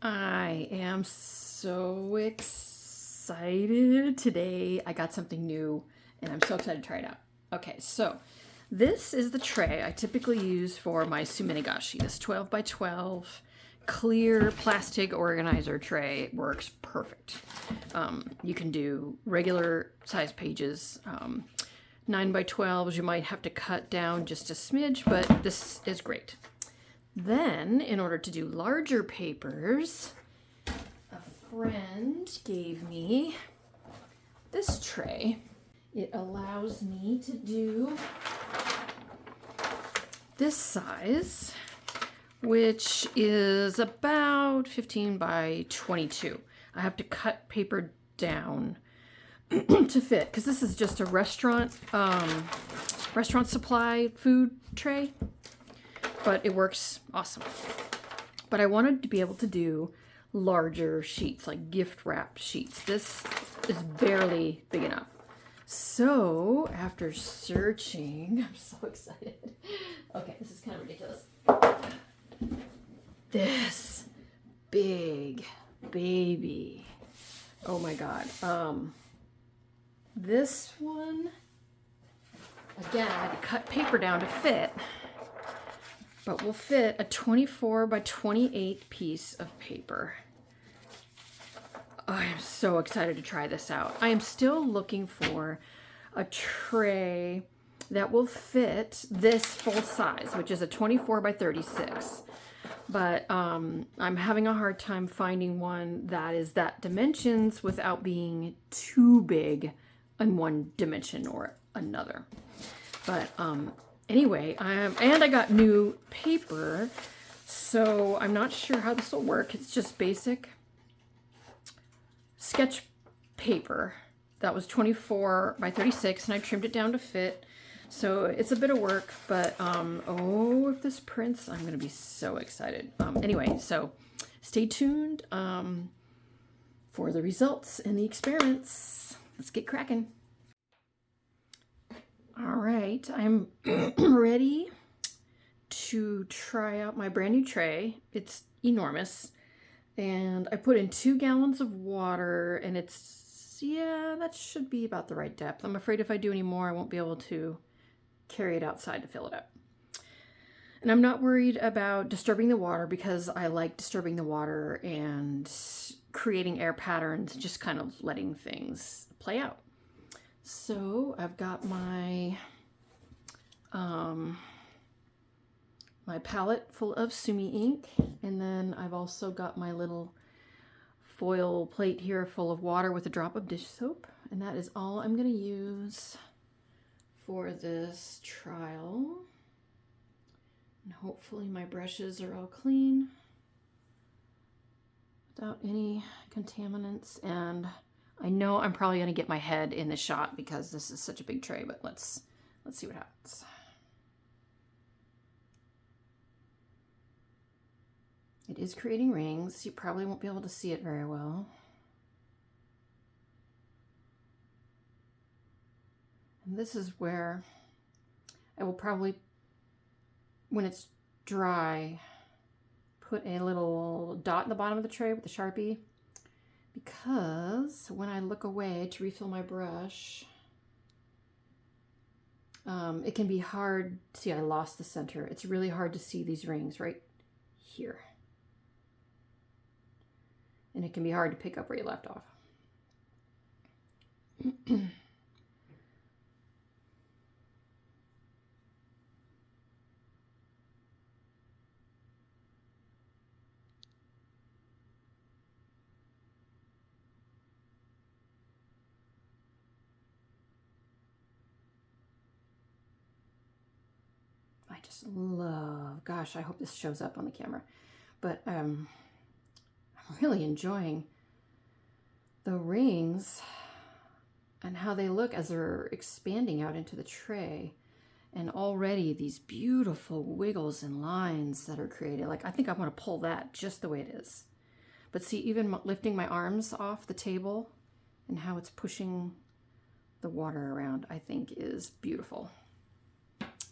I am so excited today. I got something new and I'm so excited to try it out. Okay, so this is the tray I typically use for my Suminagashi. This 12 by 12 clear plastic organizer tray works perfect. You can do regular size pages. 9 by 12s you might have to cut down just a smidge, but this is great. Then, in order to do larger papers, a friend gave me this tray. It allows me to do this size, which is about 15 by 22. I have to cut paper down to fit, because this is just a restaurant supply food tray. But it works awesome. But I wanted to be able to do larger sheets, like gift wrap sheets. This is barely big enough. So after searching, I'm so excited. Okay, this is kind of ridiculous. This big baby. Oh my God. This one, again, I had to cut paper down to fit. But will fit a 24 by 28 piece of paper. I am so excited to try this out. I am still looking for a tray that will fit this full size, which is a 24 by 36. But I'm having a hard time finding one that is that dimensions without being too big in one dimension or another. But anyway, I got new paper, so I'm not sure how this will work. It's just basic sketch paper that was 24 by 36, and I trimmed it down to fit. So it's a bit of work, but oh, if this prints, I'm going to be so excited. Anyway, so stay tuned for the results and the experiments. Let's get cracking. All right, I'm ready to try out my brand new tray. It's enormous, and I put in 2 gallons of water, and that should be about the right depth. I'm afraid if I do any more, I won't be able to carry it outside to fill it up. And I'm not worried about disturbing the water, because I like disturbing the water and creating air patterns, just kind of letting things play out. So I've got my my palette full of Sumi ink, and then I've also got my little foil plate here full of water with a drop of dish soap, and that is all I'm going to use for this trial. And hopefully my brushes are all clean without any contaminants. And I know I'm probably going to get my head in the shot because this is such a big tray, but let's see what happens. It is creating rings. You probably won't be able to see it very well. And this is where I will probably, when it's dry, put a little dot in the bottom of the tray with the Sharpie, because when I look away to refill my brush, it can be hard. See, I lost the center. It's really hard to see these rings right here. And it can be hard to pick up where you left off. I just love, gosh, I hope this shows up on the camera, but I'm really enjoying the rings and how they look as they're expanding out into the tray. And already these beautiful wiggles and lines that are created. Like, I think I want to pull that just the way it is. But see, even lifting my arms off the table and how it's pushing the water around, I think is beautiful.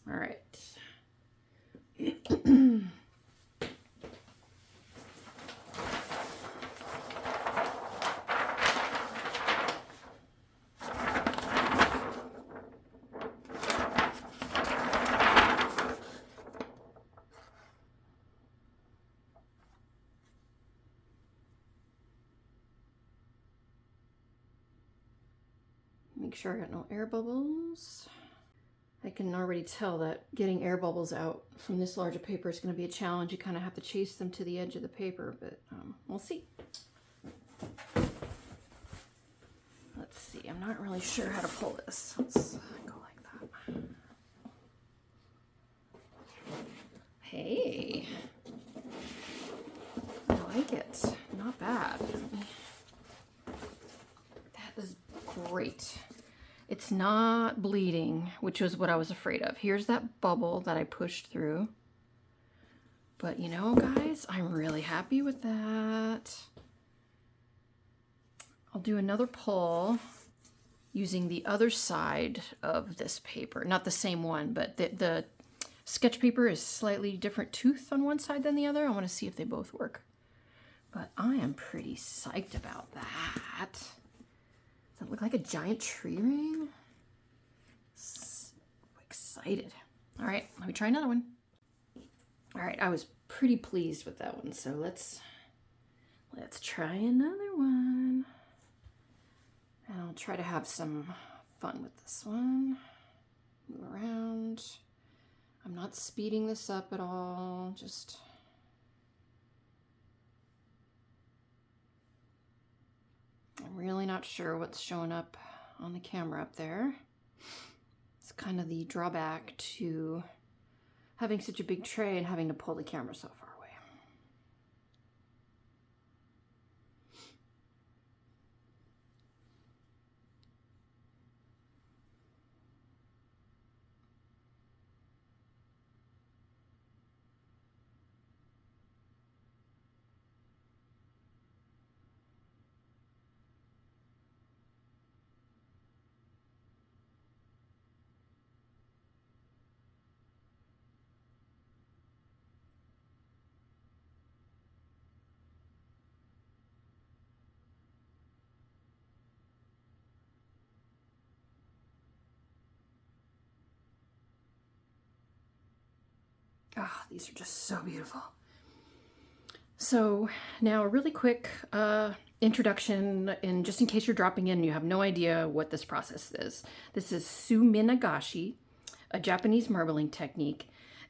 All right. sure I got no air bubbles. I can already tell that getting air bubbles out from this large of paper is going to be a challenge. You kind of have to chase them to the edge of the paper, but we'll see. Let's see, I'm not really sure how to pull this. Let's go like that. Hey, I like it. Not bad. That is great. It's not bleeding, which was what I was afraid of. Here's that bubble that I pushed through. But you know, guys, I'm really happy with that. I'll do another pull using the other side of this paper. Not the same one, but the sketch paper is slightly different tooth on one side than the other. I want to see if they both work. But I am pretty psyched about that. Does that look like a giant tree ring? So excited. All right, let me try another one. All right, I was pretty pleased with that one. So let's try another one. And I'll try to have some fun with this one. Move around. I'm not speeding this up at all. Just I'm really not sure what's showing up on the camera up there. It's kind of the drawback to having such a big tray and having to pull the camera so far away. Ah, these are just so beautiful. So now a really quick introduction, and just in case you're dropping in and you have no idea what this process is. This is Suminagashi, a Japanese marbling technique,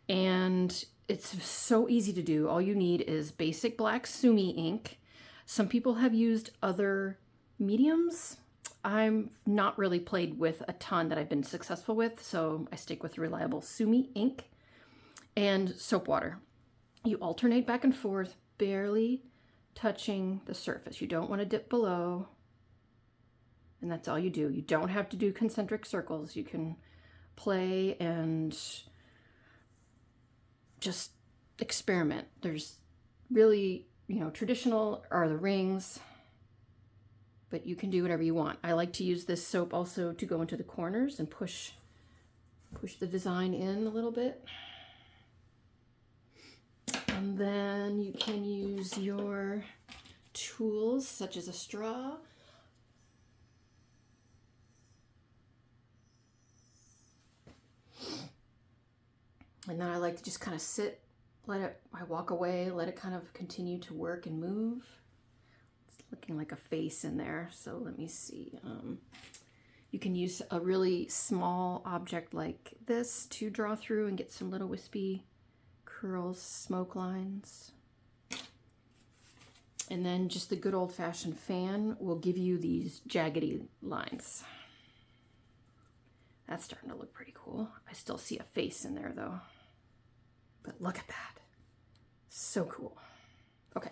and it's so easy to do. All you need is basic black sumi ink. Some people have used other mediums. I'm not really played with a ton that I've been successful with, so I stick with reliable sumi ink and soap water. You alternate back and forth, barely touching the surface. You don't want to dip below, and that's all you do. You don't have to do concentric circles. You can play and just experiment. There's really, traditional are the rings, but you can do whatever you want. I like to use this soap also to go into the corners and push the design in a little bit. And then you can use your tools such as a straw. And then I like to just kind of sit, I walk away, let it kind of continue to work and move. It's looking like a face in there, so let me see. You can use a really small object like this to draw through and get some little wispy curls, smoke lines. And then just the good old-fashioned fan will give you these jaggedy lines. That's starting to look pretty cool. I still see a face in there though. But look at that. So cool. Okay.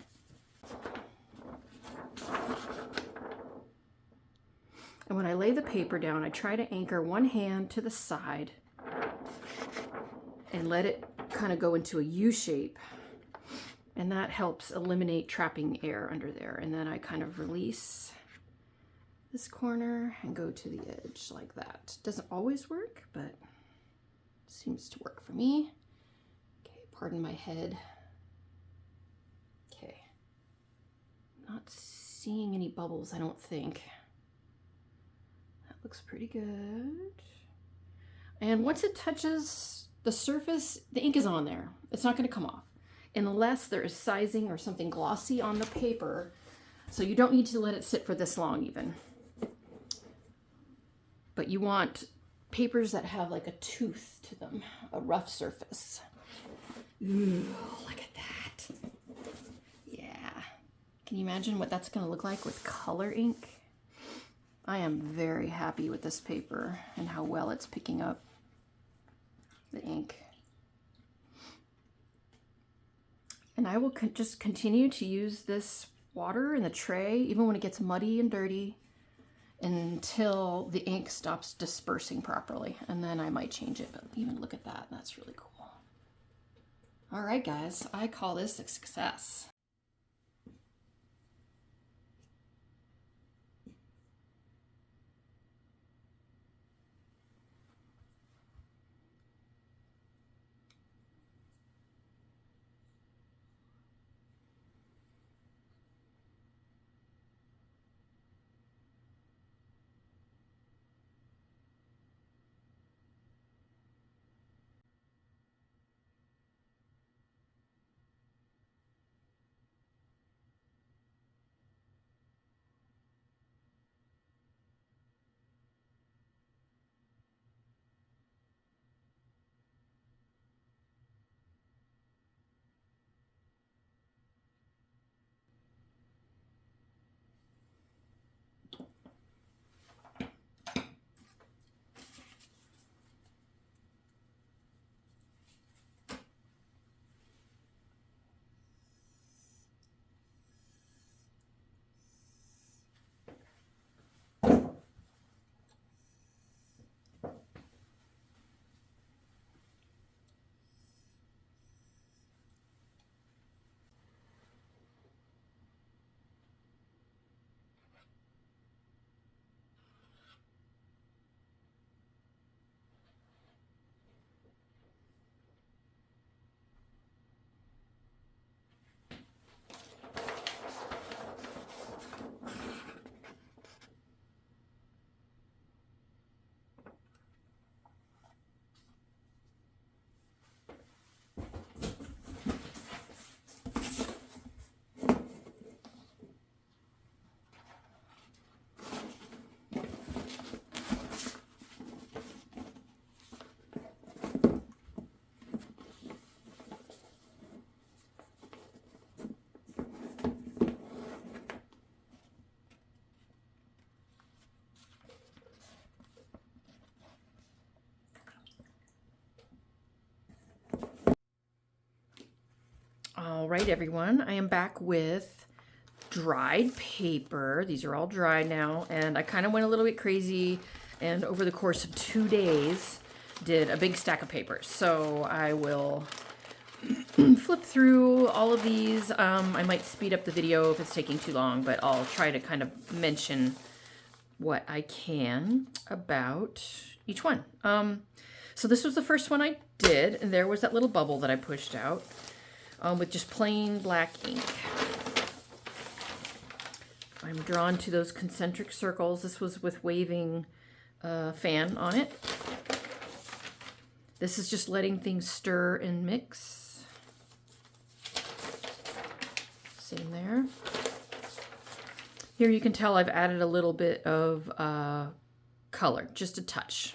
And when I lay the paper down, I try to anchor one hand to the side and let it kind of go into a U shape, and that helps eliminate trapping air under there. And then I kind of release this corner and go to the edge like that. Doesn't always work, but seems to work for me. Okay, pardon my head. Okay, not seeing any bubbles, I don't think. That looks pretty good. And once it touches the surface, the ink is on there. It's not going to come off unless there is sizing or something glossy on the paper. So you don't need to let it sit for this long even. but you want papers that have like a tooth to them, a rough surface. Ooh, look at that. Yeah. Can you imagine what that's going to look like with color ink? I am very happy with this paper and how well it's picking up the ink. And I will just continue to use this water in the tray, even when it gets muddy and dirty, until the ink stops dispersing properly. And then I might change it, but even look at that. That's really cool. All right, guys, I call this a success. All right, everyone, I am back with dried paper. These are all dry now, and I kind of went a little bit crazy, and over the course of 2 days, did a big stack of papers. So I will flip through all of these. I might speed up the video if it's taking too long, but I'll try to kind of mention what I can about each one. So this was the first one I did, and there was that little bubble that I pushed out. With just plain black ink. I'm drawn to those concentric circles. This was with waving fan on it. This is just letting things stir and mix. Same there. Here you can tell I've added a little bit of color, just a touch.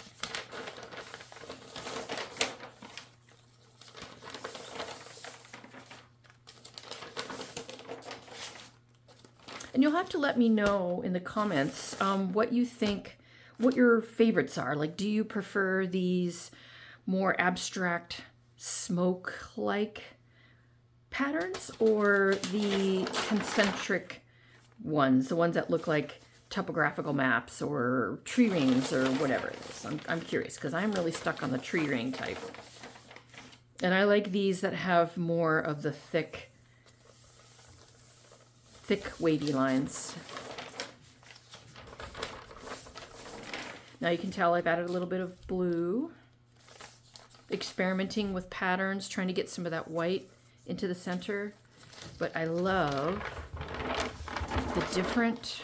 And you'll have to let me know in the comments what you think, what your favorites are. Like, do you prefer these more abstract smoke-like patterns or the concentric ones, the ones that look like topographical maps or tree rings or whatever it is? I'm curious because I'm really stuck on the tree ring type. And I like these that have more of the thick wavy lines. Now you can tell I've added a little bit of blue, experimenting with patterns, trying to get some of that white into the center. But I love the different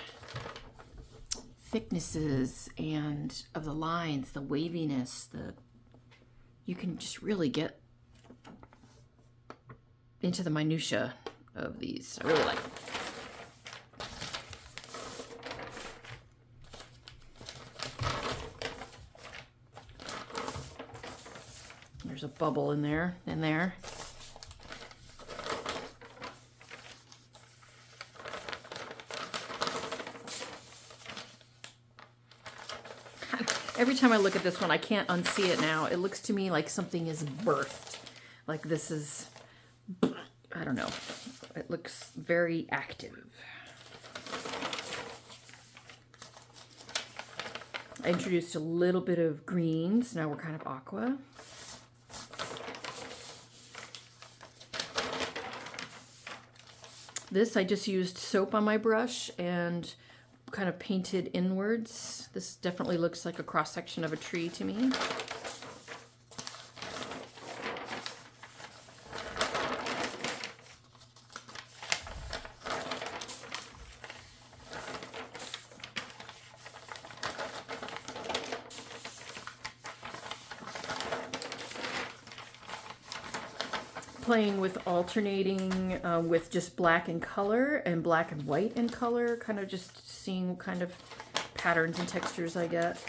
thicknesses and of the lines, the waviness, you can just really get into the minutia of these. I really like them. There's a bubble in there, Every time I look at this one, I can't unsee it now. It looks to me like something is birthed. Like this is, I don't know. It looks very active. I introduced a little bit of greens. Now we're kind of aqua. This, I just used soap on my brush and kind of painted inwards. This definitely looks like a cross-section of a tree to me. Playing with alternating with just black in color and black and white in color, kind of just seeing what kind of patterns and textures I get.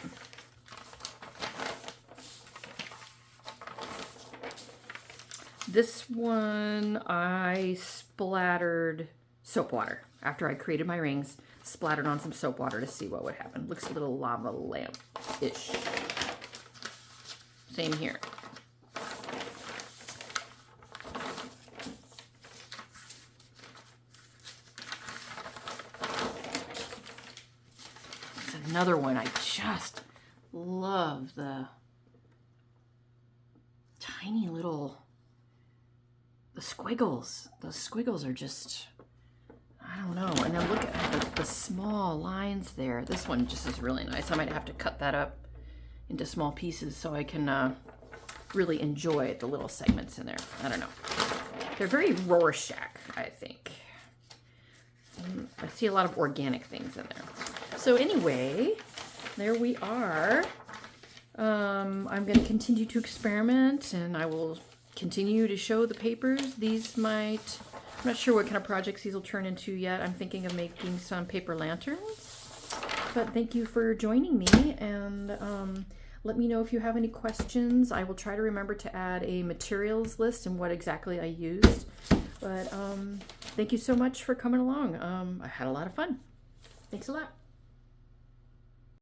This one I splattered soap water. After I created my rings, splattered on some soap water to see what would happen. Looks a little lava lamp-ish. Same here. Another one, I just love the tiny little, the squiggles. Those squiggles are just, I don't know. And then look at the small lines there. This one just is really nice. I might have to cut that up into small pieces so I can really enjoy the little segments in there. I don't know. They're very Rorschach, I think. I see a lot of organic things in there. So anyway, there we are. I'm going to continue to experiment, and I will continue to show the papers. These might, I'm not sure what kind of projects these will turn into yet. I'm thinking of making some paper lanterns. But thank you for joining me, and let me know if you have any questions. I will try to remember to add a materials list and what exactly I used. But thank you so much for coming along. I had a lot of fun. Thanks a lot.